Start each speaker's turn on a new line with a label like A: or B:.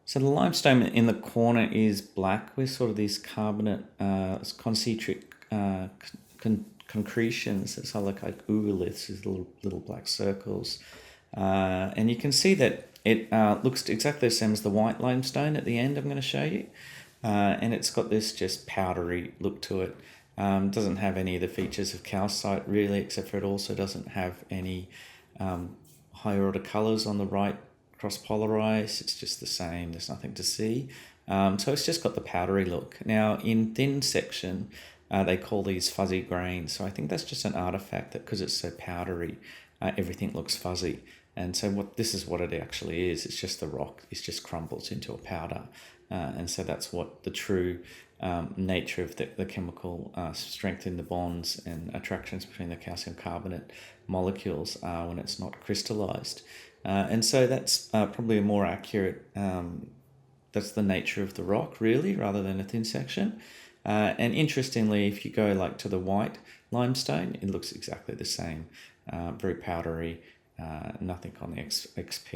A: So the limestone in the corner is black with sort of these carbonate concentric concretions. It's like ooliths, these little black circles. And you can see that it looks exactly the same as the white limestone at the end I'm going to show you. And it's got this just powdery look to it. Doesn't have any of the features of calcite really, except for it also doesn't have any higher order colours on the right cross-polarised. It's just the same, there's nothing to see. So it's just got the powdery look. Now in thin section, they call these fuzzy grains. So I think that's just an artifact that because it's so powdery, everything looks fuzzy. And so this is what it actually is. It's just the rock. It just crumbles into a powder. And so that's what the true nature of the chemical strength in the bonds and attractions between the calcium carbonate molecules are when it's not crystallized. And so that's probably a more accurate, that's the nature of the rock really, rather than a thin section. And interestingly, if you go like to the white limestone, it looks exactly the same, very powdery, nothing on the XP.